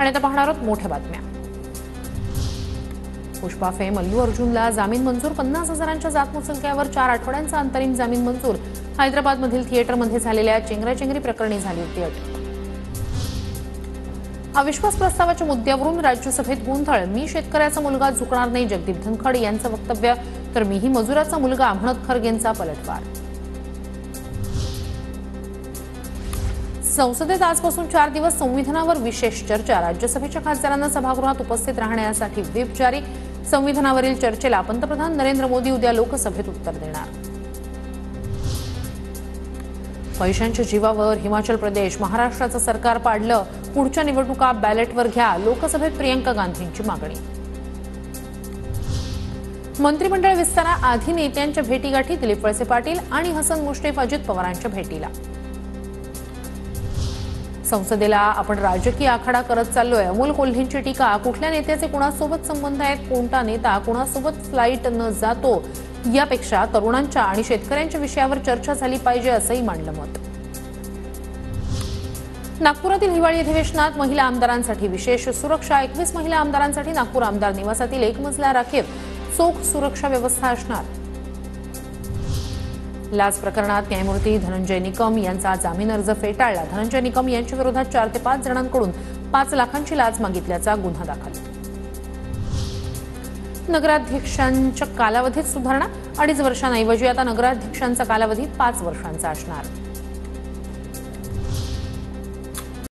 आणि आता पाहणार आहोत मोठ्या बातम्या। पुष्पा फेम अल्लू अर्जुनला जामीन मंजूर। 50,000च्या जात मुचलक्यावर 4 आठवड्यांचा अंतरिम जामीन मंजूर। हैदराबादमधील थिएटरमध्ये झालेल्या चेंगराचेंगरी प्रकरणी झाली होती अटक। अविश्वास प्रस्तावाच्या मुद्द्यावरून राज्यसभेत गोंधळ। मी शेतकऱ्याचा मुलगा झुकणार नाही जगदीप धनखड यांचं वक्तव्य, तर मीही मजुराचा मुलगा म्हणत खरगेंचा पलटवार। संसदेत आजपासून 4 दिवस संविधानावर विशेष चर्चा। राज्यसभेच्या खासदारांना सभागृहात उपस्थित राहण्यासाठी व्हिप जारी। संविधानावरील चर्चेला पंतप्रधान नरेंद्र मोदी उद्या लोकसभेत उत्तर देणार। पैशांच्या जीवावर हिमाचल प्रदेश महाराष्ट्राचं सरकार पाडलं। पुढच्या निवडणुका बॅलेटवर घ्या, लोकसभेत प्रियंका गांधींची मागणी। मंत्रिमंडळ विस्ताराआधी नेत्यांच्या भेटीगाठी। दिलीप वळसे पाटील आणि हसन मुश्रीफ अजित पवारांच्या भेटीला। संसदेला आपण राजकीय आखाडा करत चाललोय। अमोल कोल्हेंची टीका। कुठल्या नेत्याचे कुणासोबत संबंध आहेत, कोणता नेता कुणासोबत फ्लाईट न जातो, यापेक्षा तरुणांच्या आणि शेतकऱ्यांच्या विषयावर चर्चा झाली पाहिजे, असंही मांडलं मत। नागपुरातील हिवाळी अधिवेशनात महिला आमदारांसाठी विशेष सुरक्षा। 21 महिला आमदारांसाठी नागपूर आमदार निवासातील 1 मजला राखीव चोख सुरक्षा व्यवस्था असणार। लाच प्रकरणात न्यायमूर्ती धनंजय निकम यांचा जामीन अर्ज फेटाळला। धनंजय निकम यांच्या विरोधात 4 ते 5 जणांकडून 5 लाखांची लाच मागितल्याचा गुन्हा दाखल। नगराध्यक्षांच्या कालावधीत सुधारणा। 2.5 वर्षांऐवजी आता नगराध्यक्षांचा कालावधी 5 वर्षांचा असणार।